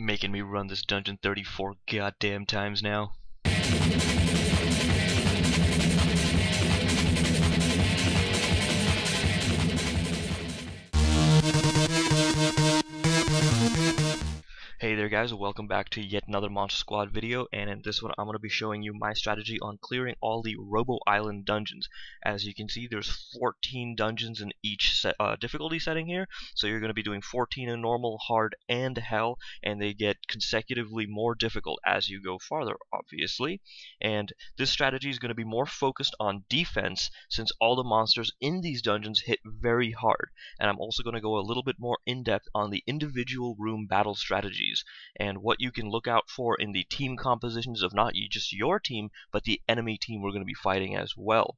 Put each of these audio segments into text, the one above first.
Making me run this dungeon 34 goddamn times now. Hey there guys, welcome back to yet another Monster Squad video, and in this one I'm going to be showing you my strategy on clearing all the Robo Island dungeons. As you can see, there's 14 dungeons in each difficulty setting here, so you're going to be doing 14 in normal, hard, and hell, and they get consecutively more difficult as you go farther, obviously. And this strategy is going to be more focused on defense, since all the monsters in these dungeons hit very hard, and I'm also going to go a little bit more in-depth on the individual room battle strategies and what you can look out for in the team compositions of not just your team, but the enemy team we're going to be fighting as well.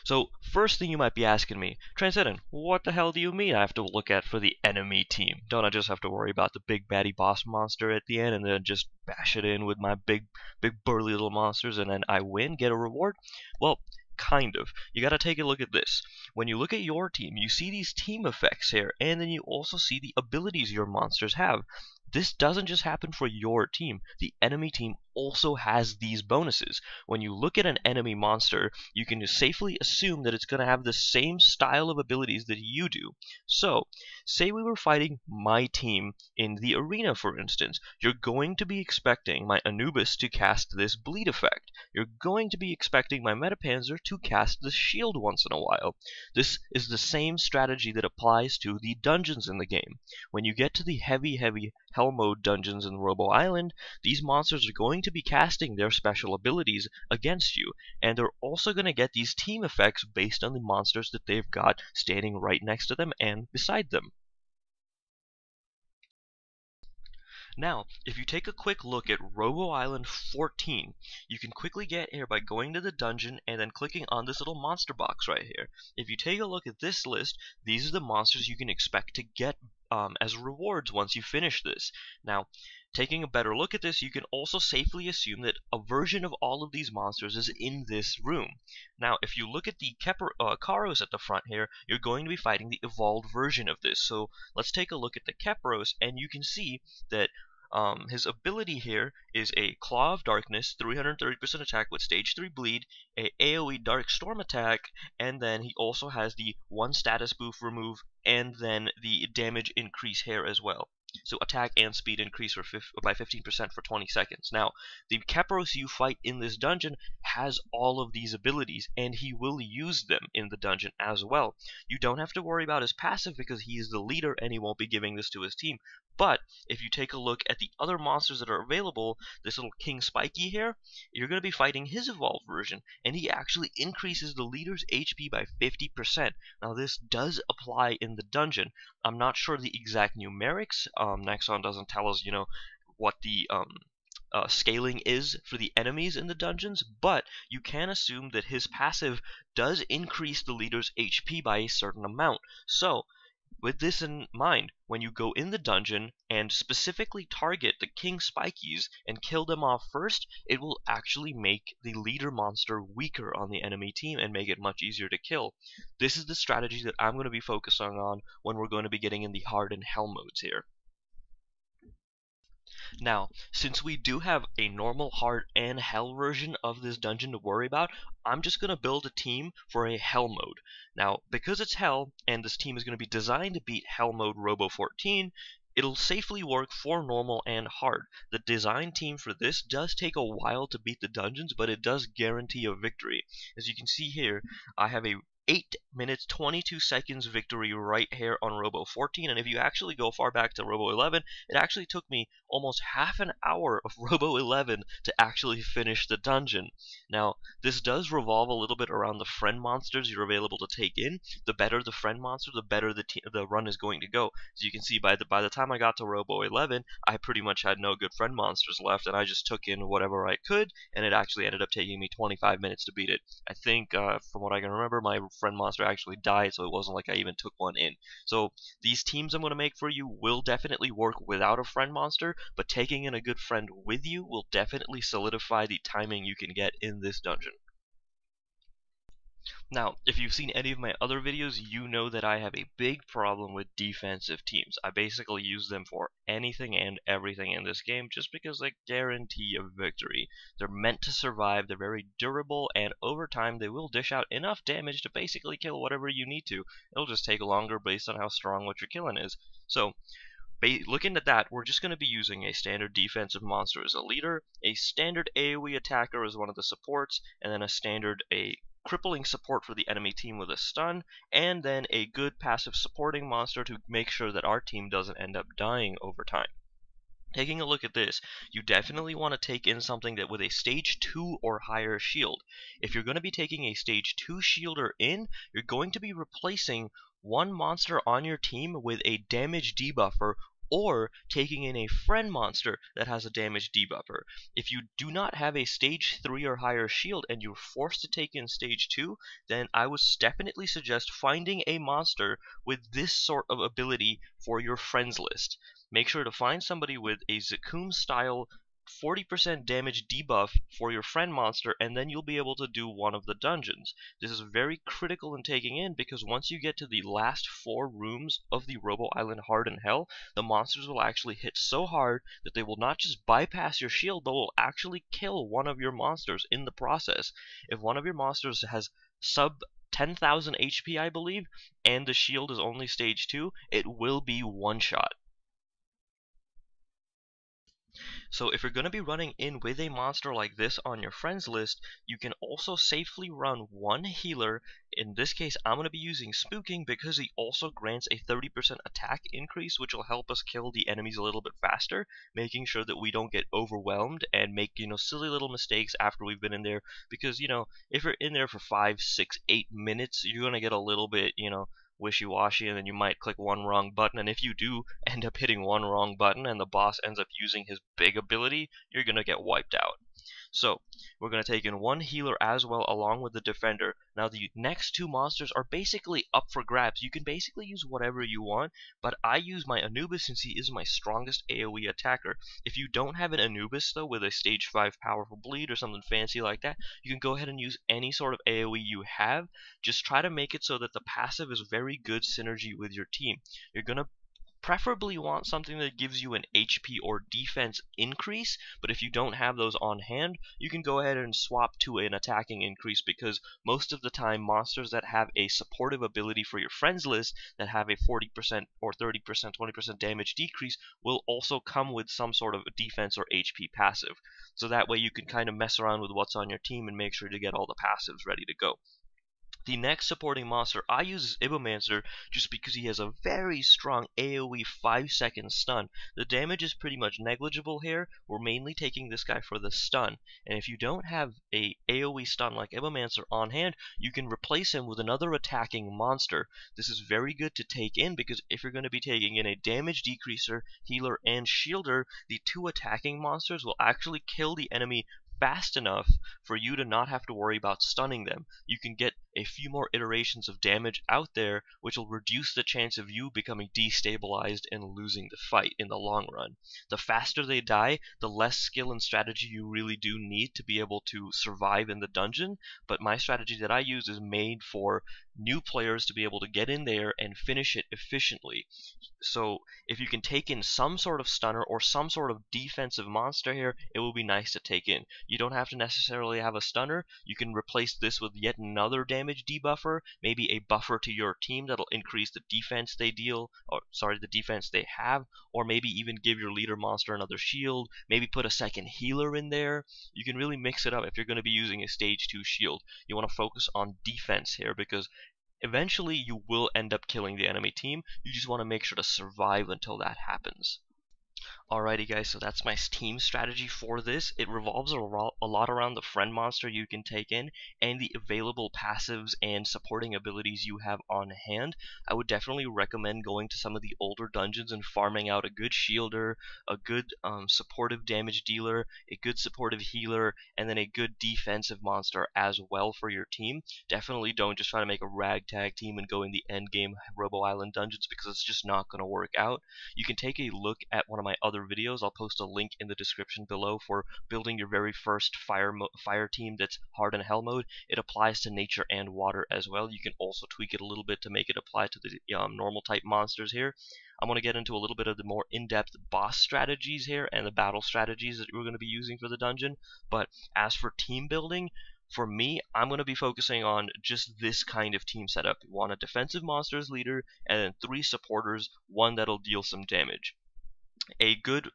So, first thing you might be asking me, Tranzcendent, what the hell do you mean I have to look at for the enemy team? Don't I just have to worry about the big baddie boss monster at the end and then just bash it in with my big burly little monsters and then I win, get a reward? Well, kind of. You gotta take a look at this. When you look at your team, you see these team effects here, and then you also see the abilities your monsters have. This doesn't just happen for your team. The enemy team also has these bonuses. When you look at an enemy monster, you can safely assume that it's going to have the same style of abilities that you do. So, say we were fighting my team in the arena, for instance. You're going to be expecting my Anubis to cast this bleed effect. You're going to be expecting my Metapanzer to cast the shield once in a while. This is the same strategy that applies to the dungeons in the game. When you get to the heavy hell mode dungeons in Robo Island, these monsters are going to be casting their special abilities against you, and they're also going to get these team effects based on the monsters that they've got standing right next to them and beside them. Now, if you take a quick look at Robo Island 14, you can quickly get here by going to the dungeon and then clicking on this little monster box right here. If you take a look at this list, these are the monsters you can expect to get as rewards once you finish this. Now, taking a better look at this, you can also safely assume that a version of all of these monsters is in this room. Now, if you look at the Karos at the front here, you're going to be fighting the evolved version of this. So let's take a look at the Kepros, and you can see that his ability here is a Claw of Darkness, 330% attack with stage 3 bleed, a AoE Dark Storm attack, and then he also has the 1 status buff remove, and then the damage increase here as well. So attack and speed increase by 15% for 20 seconds. Now, the Kepros you fight in this dungeon has all of these abilities, and he will use them in the dungeon as well. You don't have to worry about his passive because he is the leader and he won't be giving this to his team. But if you take a look at the other monsters that are available, this little King Spiky here, you're going to be fighting his evolved version, and he actually increases the leader's HP by 50%. Now, this does apply in the dungeon. I'm not sure the exact numerics. Nexon doesn't tell us, what the scaling is for the enemies in the dungeons, but you can assume that his passive does increase the leader's HP by a certain amount. So, with this in mind, when you go in the dungeon and specifically target the King Spikies and kill them off first, it will actually make the leader monster weaker on the enemy team and make it much easier to kill. This is the strategy that I'm going to be focusing on when we're going to be getting in the hard and hell modes here. Now, since we do have a normal, hard, and hell version of this dungeon to worry about, I'm just going to build a team for a hell mode. Now, because it's hell, and this team is going to be designed to beat hell mode Robo 14, it'll safely work for normal and hard. The design team for this does take a while to beat the dungeons, but it does guarantee a victory. As you can see here, I have a 8 minutes 22 seconds victory right here on Robo 14, and if you actually go far back to Robo 11, it actually took me almost half an hour of Robo 11 to actually finish the dungeon. Now, this does revolve a little bit around the friend monsters you're available to take in. The better the friend monster, the better the run is going to go. As you can see, by the time I got to Robo 11, I pretty much had no good friend monsters left, and I just took in whatever I could, and it actually ended up taking me 25 minutes to beat it. I think, from what I can remember, my friend monster actually died, so it wasn't like I even took one in. So these teams I'm going to make for you will definitely work without a friend monster, but taking in a good friend with you will definitely solidify the timing you can get in this dungeon. Now, if you've seen any of my other videos, you know that I have a big problem with defensive teams. I basically use them for anything and everything in this game just because they guarantee a victory. They're meant to survive, they're very durable, and over time they will dish out enough damage to basically kill whatever you need to. It'll just take longer based on how strong what you're killing is. So, looking at that, we're just going to be using a standard defensive monster as a leader, a standard AoE attacker as one of the supports, and then a crippling support for the enemy team with a stun, and then a good passive supporting monster to make sure that our team doesn't end up dying over time. Taking a look at this, you definitely want to take in something that with a stage 2 or higher shield. If you're going to be taking a stage 2 shielder in, you're going to be replacing one monster on your team with a damage debuffer, or taking in a friend monster that has a damage debuffer. If you do not have a stage 3 or higher shield and you're forced to take in stage 2, then I would definitely suggest finding a monster with this sort of ability for your friends list. Make sure to find somebody with a Zakum style 40% damage debuff for your friend monster, and then you'll be able to do one of the dungeons. This is very critical in taking in because once you get to the last 4 rooms of the Robo Island Hard in Hell, the monsters will actually hit so hard that they will not just bypass your shield, but will actually kill one of your monsters in the process. If one of your monsters has sub 10,000 HP, I believe, and the shield is only stage 2, it will be one shot. So if you're going to be running in with a monster like this on your friends list, you can also safely run one healer. In this case, I'm going to be using Spooking because he also grants a 30% attack increase, which will help us kill the enemies a little bit faster, making sure that we don't get overwhelmed and make, silly little mistakes after we've been in there. Because, if you're in there for 5, 6, 8 minutes, you're going to get a little bit, wishy-washy, and then you might click one wrong button, and if you do end up hitting one wrong button and the boss ends up using his big ability, you're gonna get wiped out. So we're going to take in one healer as well along with the defender. Now the next 2 monsters are basically up for grabs. You can basically use whatever you want, but I use my Anubis since he is my strongest AoE attacker. If you don't have an Anubis though with a stage 5 powerful bleed or something fancy like that, you can go ahead and use any sort of AoE you have. Just try to make it so that the passive is very good synergy with your team. You're going to preferably want something that gives you an HP or defense increase, but if you don't have those on hand, you can go ahead and swap to an attacking increase, because most of the time monsters that have a supportive ability for your friends list that have a 40% or 30%, 20% damage decrease will also come with some sort of defense or HP passive. So that way you can kind of mess around with what's on your team and make sure to get all the passives ready to go. The next supporting monster I use is Ibomancer just because he has a very strong AoE 5-second stun. The damage is pretty much negligible here. We're mainly taking this guy for the stun. And if you don't have a AoE stun like Ibomancer on hand, you can replace him with another attacking monster. This is very good to take in because if you're going to be taking in a damage decreaser, healer, and shielder, the 2 attacking monsters will actually kill the enemy fast enough for you to not have to worry about stunning them. You can get a few more iterations of damage out there, which will reduce the chance of you becoming destabilized and losing the fight in the long run. The faster they die, the less skill and strategy you really do need to be able to survive in the dungeon, but my strategy that I use is made for new players to be able to get in there and finish it efficiently. So if you can take in some sort of stunner or some sort of defensive monster here, it will be nice to take in. You don't have to necessarily have a stunner. You can replace this with yet another damage debuffer, maybe a buffer to your team that'll increase the defense they deal, or sorry, the defense they have, or maybe even give your leader monster another shield, maybe put a second healer in there. You can really mix it up if you're going to be using a stage 2 shield. You want to focus on defense here because eventually you will end up killing the enemy team. You just want to make sure to survive until that happens. Alrighty guys, so that's my team strategy for this. It revolves a lot around the friend monster you can take in and the available passives and supporting abilities you have on hand. I would definitely recommend going to some of the older dungeons and farming out a good shielder, a good supportive damage dealer, a good supportive healer, and then a good defensive monster as well for your team. Definitely don't just try to make a ragtag team and go in the end game Robo Island dungeons because it's just not going to work out. You can take a look at one of my other other videos. I'll post a link in the description below for building your very first fire team that's hard in hell mode. It applies to nature and water as well. You can also tweak it a little bit to make it apply to the normal type monsters here. I'm going to get into a little bit of the more in-depth boss strategies here and the battle strategies that we're going to be using for the dungeon. But as for team building, for me, I'm going to be focusing on just this kind of team setup. You want a defensive monsters leader, and then 3 supporters, one that'll deal some damage. A good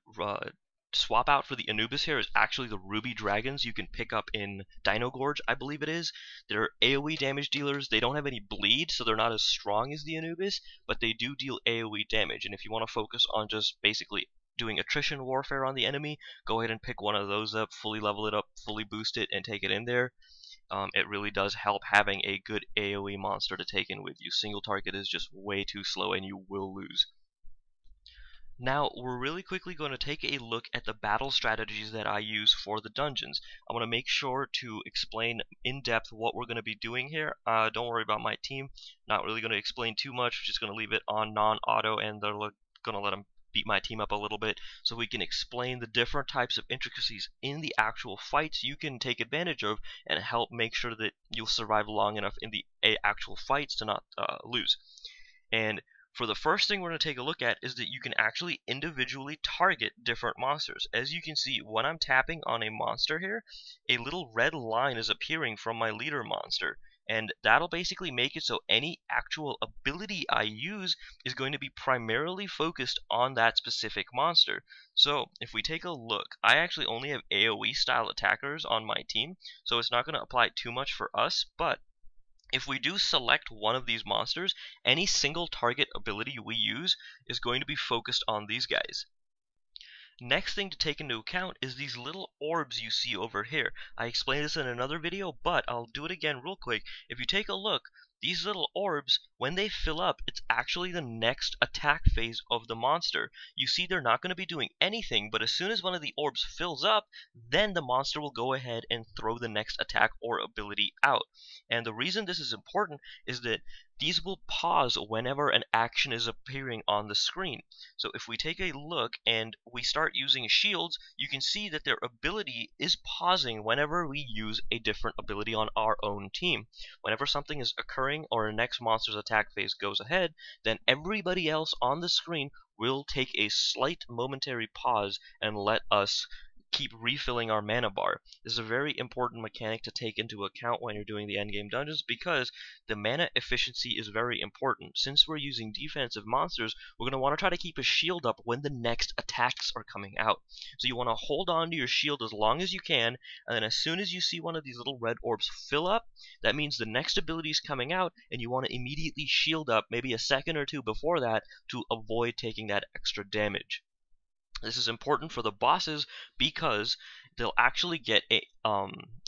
swap out for the Anubis here is actually the Ruby Dragons you can pick up in Dino Gorge, I believe it is. They're AoE damage dealers. They don't have any bleed, so they're not as strong as the Anubis, but they do deal AoE damage. And if you want to focus on just basically doing attrition warfare on the enemy, go ahead and pick one of those up, fully level it up, fully boost it, and take it in there. It really does help having a good AoE monster to take in with you. Single target is just way too slow and you will lose. Now, we're really quickly going to take a look at the battle strategies that I use for the dungeons. I want to make sure to explain in depth what we're going to be doing here. Don't worry about my team. Not really going to explain too much. Just going to leave it on non-auto, and they're going to let them beat my team up a little bit so we can explain the different types of intricacies in the actual fights you can take advantage of and help make sure that you'll survive long enough in the actual fights to not lose. And for the first thing we're going to take a look at is that you can actually individually target different monsters. As you can see, when I'm tapping on a monster here, a little red line is appearing from my leader monster. And that'll basically make it so any actual ability I use is going to be primarily focused on that specific monster. So if we take a look, I actually only have AoE style attackers on my team, so it's not going to apply too much for us, but if we do select one of these monsters, any single target ability we use is going to be focused on these guys. Next thing to take into account is these little orbs you see over here. I explained this in another video, but I'll do it again real quick. If you take a look, these little orbs, when they fill up, it's actually the next attack phase of the monster. You see they're not going to be doing anything, but as soon as one of the orbs fills up, then the monster will go ahead and throw the next attack or ability out. And the reason this is important is that these will pause whenever an action is appearing on the screen. So if we take a look and we start using shields, you can see that their ability is pausing whenever we use a different ability on our own team. Whenever something is occurring or a next monster's attack phase goes ahead, then everybody else on the screen will take a slight momentary pause and let us keep refilling our mana bar. This is a very important mechanic to take into account when you're doing the endgame dungeons because the mana efficiency is very important. Since we're using defensive monsters, we're going to want to try to keep a shield up when the next attacks are coming out. So you want to hold on to your shield as long as you can, and then as soon as you see one of these little red orbs fill up, that means the next ability is coming out, and you want to immediately shield up maybe a second or two before that to avoid taking that extra damage. This is important for the bosses because they'll actually get a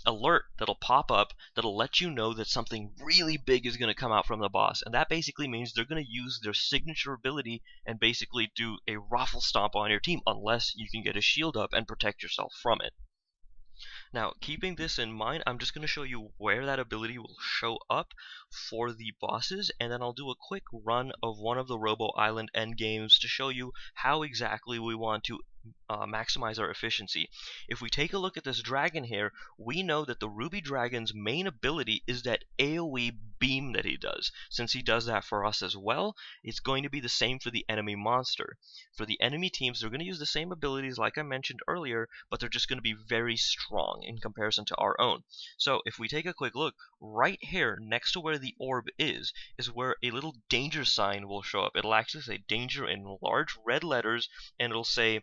alert that'll pop up that'll let you know that something really big is going to come out from the boss, and that basically means they're going to use their signature ability and basically do a ruffle stomp on your team unless you can get a shield up and protect yourself from it. Now, keeping this in mind, I'm just going to show you where that ability will show up for the bosses, and then I'll do a quick run of one of the Robo Island endgames to show you how exactly we want to maximize our efficiency. If we take a look at this dragon here, we know that the Ruby Dragon's main ability is that AoE beam that he does. Since he does that for us as well, it's going to be the same for the enemy monster. For the enemy teams, they're going to use the same abilities like I mentioned earlier, but they're just going to be very strong in comparison to our own. So if we take a quick look, right here next to where the orb is where a little danger sign will show up. It'll actually say danger in large red letters, and it'll say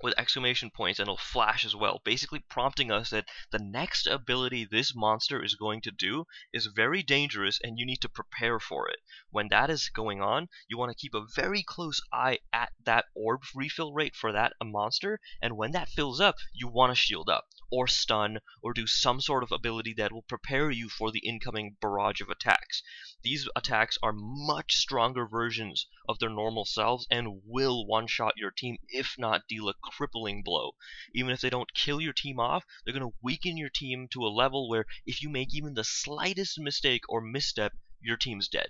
with exclamation points, and it'll flash as well, basically prompting us that the next ability this monster is going to do is very dangerous and you need to prepare for it. When that is going on, you want to keep a very close eye at that orb refill rate for that monster, and when that fills up, you want to shield up, or stun, or do some sort of ability that will prepare you for the incoming barrage of attacks. These attacks are much stronger versions of their normal selves and will one-shot your team, if not deal a crippling blow. Even if they don't kill your team off, they're going to weaken your team to a level where if you make even the slightest mistake or misstep, your team's dead.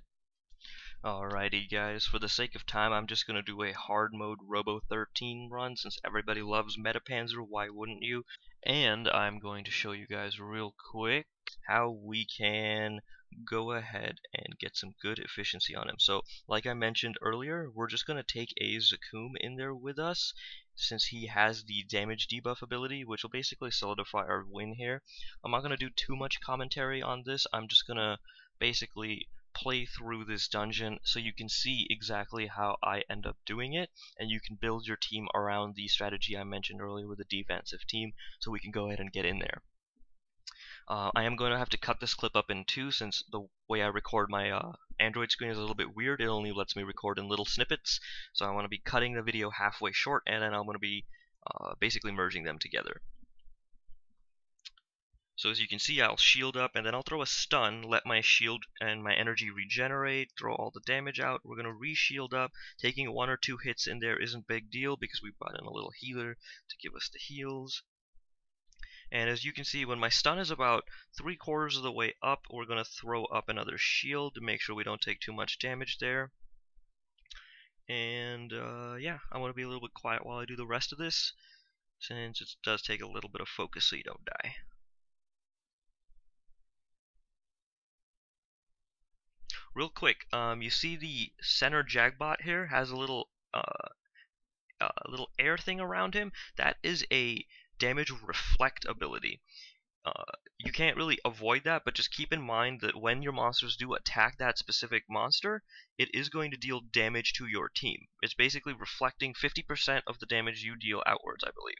Alrighty guys, for the sake of time I'm just gonna do a hard mode Robo 13 run since everybody loves Metapanzer, why wouldn't you? And I'm going to show you guys real quick how we can go ahead and get some good efficiency on him. So like I mentioned earlier, we're just gonna take a Zakum in there with us since he has the damage debuff ability, which will basically solidify our win here. I'm not gonna do too much commentary on this, I'm just gonna basically play through this dungeon so you can see exactly how I end up doing it, and you can build your team around the strategy I mentioned earlier with the defensive team, so we can go ahead and get in there. I am going to have to cut this clip up in two since the way I record my Android screen is a little bit weird. It only lets me record in little snippets, so I want to be cutting the video halfway short, and then I'm going to be basically merging them together. So as you can see, I'll shield up and then I'll throw a stun, let my shield and my energy regenerate, throw all the damage out. We're going to re-shield up. Taking 1 or 2 hits in there isn't a big deal because we brought in a little healer to give us the heals. And as you can see, when my stun is about 3/4 of the way up, we're going to throw up another shield to make sure we don't take too much damage there. And yeah, I want to be a little bit quiet while I do the rest of this, since it does take a little bit of focus so you don't die. Real quick, you see the center Jagbot here has a little air thing around him. That is a damage reflect ability. You can't really avoid that, but just keep in mind that when your monsters do attack that specific monster, it is going to deal damage to your team. It's basically reflecting 50% of the damage you deal outwards, I believe.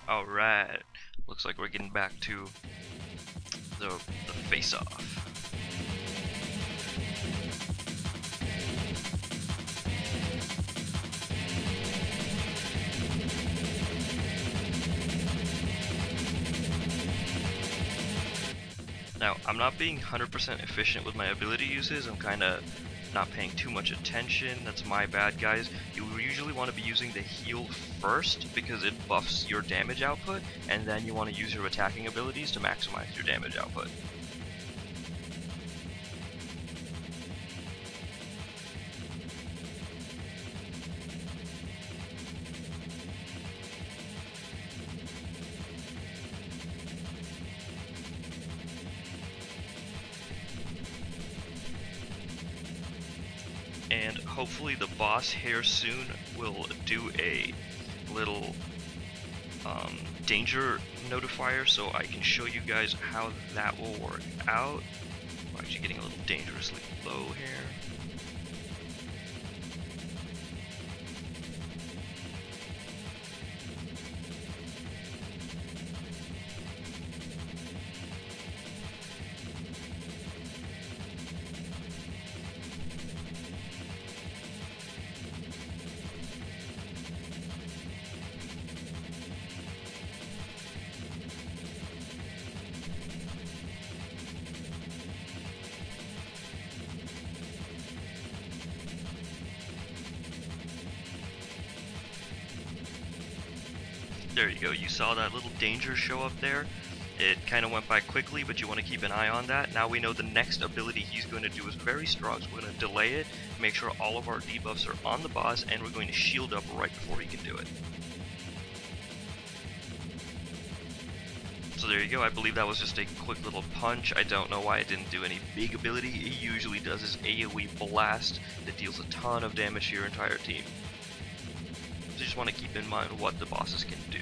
Alright, looks like we're getting back to the face-off. Now, I'm not being 100% efficient with my ability uses. I'm kind of not paying too much attention. That's my bad, guys. You usually want to be using the heal first because it buffs your damage output, and then you want to use your attacking abilities to maximize your damage output. And hopefully the boss here soon will do a little danger notifier so I can show you guys how that will work out. We're actually getting a little dangerously low here. There you go, you saw that little danger show up there. It kind of went by quickly, but you want to keep an eye on that. Now we know the next ability he's going to do is very strong, so we're going to delay it, make sure all of our debuffs are on the boss, and we're going to shield up right before he can do it. So there you go, I believe that was just a quick little punch. I don't know why it didn't do any big ability. He usually does his AoE blast that deals a ton of damage to your entire team. So you just want to keep in mind what the bosses can do.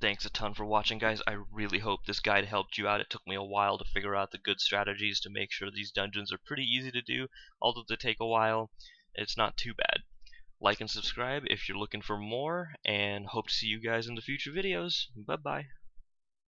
Thanks a ton for watching, guys. I really hope this guide helped you out. It took me a while to figure out the good strategies to make sure these dungeons are pretty easy to do, although they take a while. It's not too bad. Like and subscribe if you're looking for more, and hope to see you guys in the future videos. Bye-bye.